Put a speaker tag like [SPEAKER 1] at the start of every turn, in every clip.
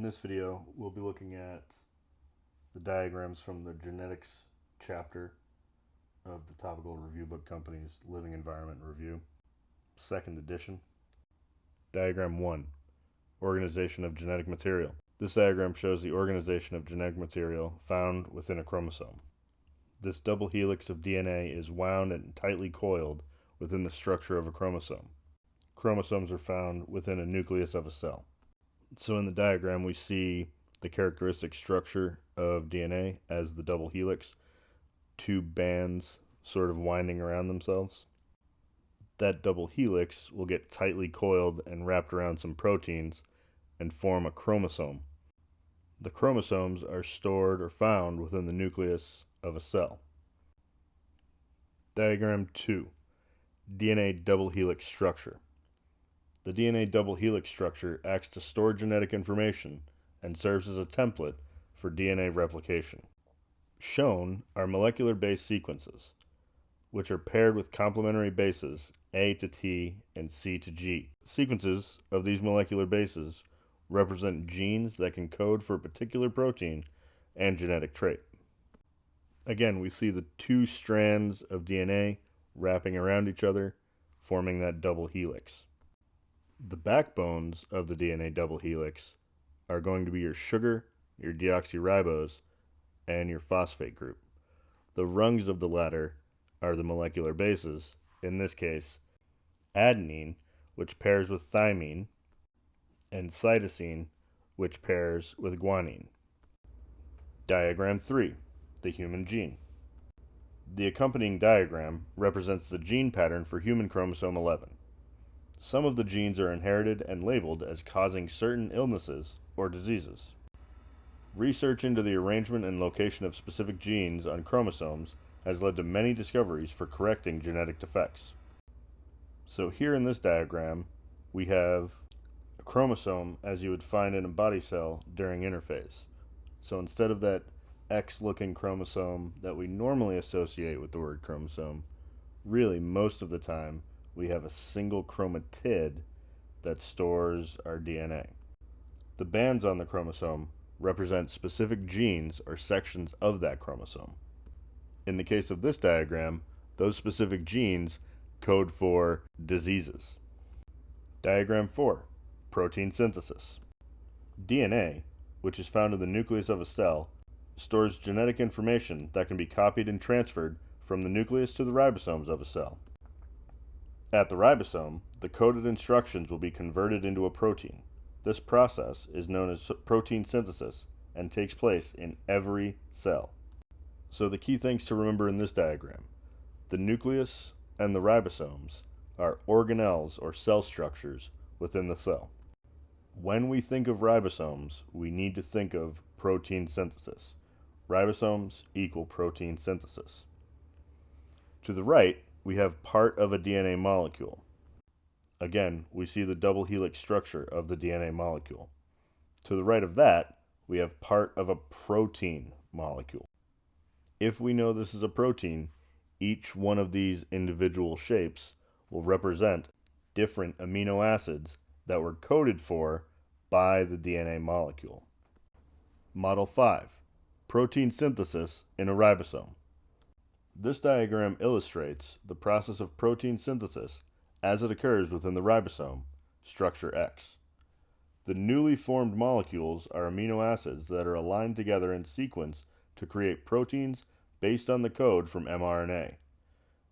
[SPEAKER 1] this video, we'll be looking at the diagrams from the genetics chapter of the Topical Review Book Company's Living Environment Review, 2nd edition. Diagram 1, Organization of Genetic Material. This diagram shows the organization of genetic material found within a chromosome. This double helix of DNA is wound and tightly coiled within the structure of a chromosome. Chromosomes are found within a nucleus of a cell. So in the diagram we see the characteristic structure of DNA as the double helix, two bands sort of winding around themselves. That double helix will get tightly coiled and wrapped around some proteins and form a chromosome. The chromosomes are stored or found within the nucleus of a cell. Diagram 2, DNA double helix structure. The DNA double helix structure acts to store genetic information and serves as a template for DNA replication. Shown are molecular base sequences, which are paired with complementary bases A to T and C to G. Sequences of these molecular bases represent genes that can code for a particular protein and genetic trait. Again, we see the two strands of DNA wrapping around each other, forming that double helix. The backbones of the DNA double helix are going to be your sugar, your deoxyribose, and your phosphate group. The rungs of the latter are the molecular bases, in this case, adenine, which pairs with thymine, and cytosine, which pairs with guanine. Diagram 3, the human gene. The accompanying diagram represents the gene pattern for human chromosome 11. Some of the genes are inherited and labeled as causing certain illnesses or diseases. Research into the arrangement and location of specific genes on chromosomes has led to many discoveries for correcting genetic defects. So here in this diagram, we have a chromosome as you would find in a body cell during interphase. So instead of that X-looking chromosome that we normally associate with the word chromosome, really most of the time we have a single chromatid that stores our DNA. The bands on the chromosome represent specific genes or sections of that chromosome. In the case of this diagram, those specific genes code for diseases. Diagram 4, protein synthesis. DNA, which is found in the nucleus of a cell, stores genetic information that can be copied and transferred from the nucleus to the ribosomes of a cell. At the ribosome, the coded instructions will be converted into a protein. This process is known as protein synthesis and takes place in every cell. So the key things to remember in this diagram: the nucleus and the ribosomes are organelles or cell structures within the cell. When we think of ribosomes, we need to think of protein synthesis. Ribosomes equal protein synthesis. To the right, we have part of a DNA molecule. Again, we see the double helix structure of the DNA molecule. To the right of that, we have part of a protein molecule. If we know this is a protein, each one of these individual shapes will represent different amino acids that were coded for by the DNA molecule. Model 5, protein synthesis in a ribosome. This diagram illustrates the process of protein synthesis as it occurs within the ribosome, structure X. The newly formed molecules are amino acids that are aligned together in sequence to create proteins based on the code from mRNA.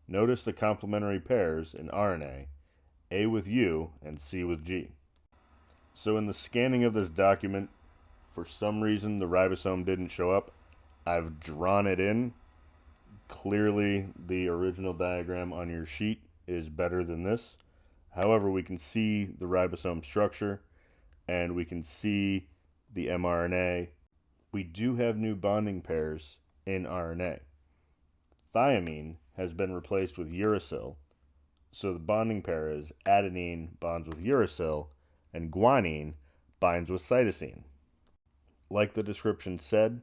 [SPEAKER 1] Notice the complementary pairs in RNA, A with U and C with G. So in the scanning of this document, for some reason the ribosome didn't show up. I've drawn it in. Clearly, the original diagram on your sheet is better than this. However, we can see the ribosome structure and we can see the mRNA. We do have new bonding pairs in RNA. Thymine has been replaced with uracil, so the bonding pair is adenine bonds with uracil and guanine binds with cytosine. Like the description said,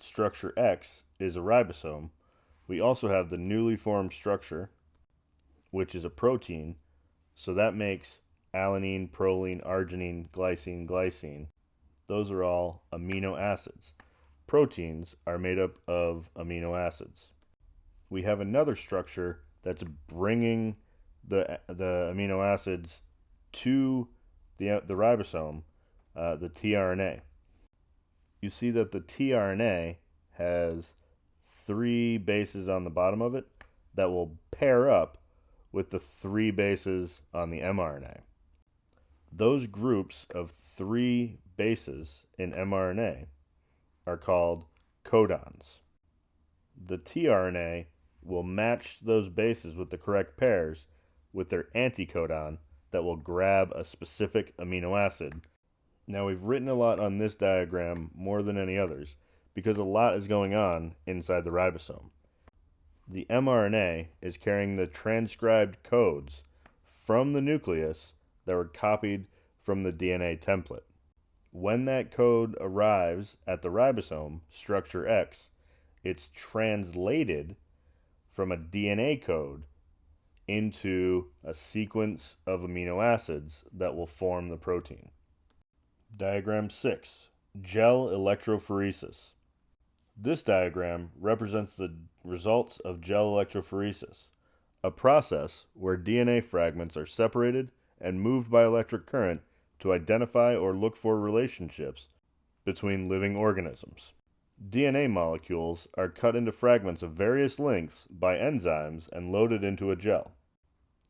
[SPEAKER 1] structure X is a ribosome. We also have the newly formed structure, which is a protein, so that makes alanine, proline, arginine, glycine, glycine. Those are all amino acids. Proteins are made up of amino acids. We have another structure that's bringing the amino acids to the ribosome, the tRNA. You see that the tRNA has 3 bases on the bottom of it that will pair up with the 3 bases on the mRNA. Those groups of 3 bases in mRNA are called codons. The tRNA will match those bases with the correct pairs with their anticodon that will grab a specific amino acid. Now, we've written a lot on this diagram more than any others because a lot is going on inside the ribosome. The mRNA is carrying the transcribed codes from the nucleus that were copied from the DNA template. When that code arrives at the ribosome, structure X, it's translated from a DNA code into a sequence of amino acids that will form the protein. Diagram 6, gel electrophoresis. This diagram represents the results of gel electrophoresis, a process where DNA fragments are separated and moved by electric current to identify or look for relationships between living organisms. DNA molecules are cut into fragments of various lengths by enzymes and loaded into a gel.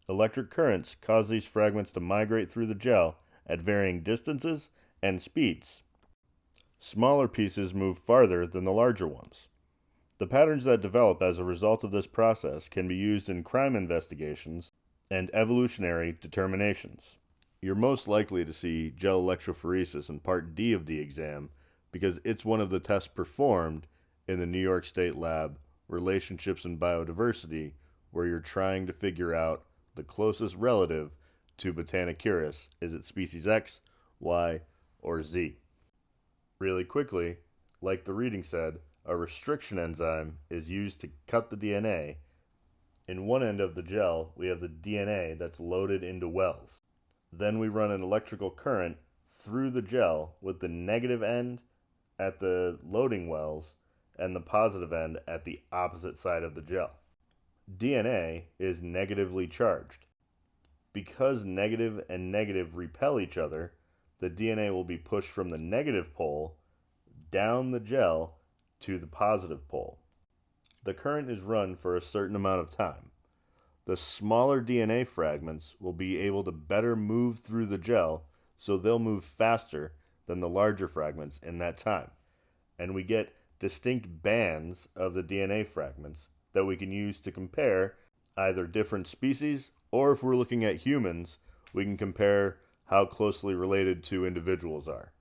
[SPEAKER 1] Electric currents cause these fragments to migrate through the gel at varying distances and speeds. Smaller pieces move farther than the larger ones. The patterns that develop as a result of this process can be used in crime investigations and evolutionary determinations. You're most likely to see gel electrophoresis in Part D of the exam because it's one of the tests performed in the New York State lab, Relationships in Biodiversity, where you're trying to figure out the closest relative to Botanicurus. Is it species X, Y, or Z? Really quickly, like the reading said, a restriction enzyme is used to cut the DNA. In one end of the gel, we have the DNA that's loaded into wells. Then we run an electrical current through the gel with the negative end at the loading wells and the positive end at the opposite side of the gel. DNA is negatively charged. Because negative and negative repel each other, the DNA will be pushed from the negative pole down the gel to the positive pole. The current is run for a certain amount of time. The smaller DNA fragments will be able to better move through the gel, so they'll move faster than the larger fragments in that time. And we get distinct bands of the DNA fragments that we can use to compare either different species, or if we're looking at humans, we can compare how closely related two individuals are.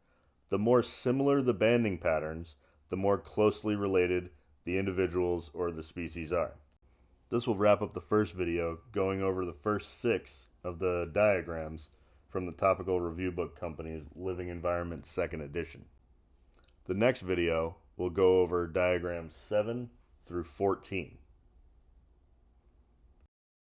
[SPEAKER 1] The more similar the banding patterns, the more closely related the individuals or the species are. This will wrap up the first video going over the first 6 of the diagrams from the Topical Review Book Company's Living Environment 2nd edition. The next video will go over diagrams 7 through 14.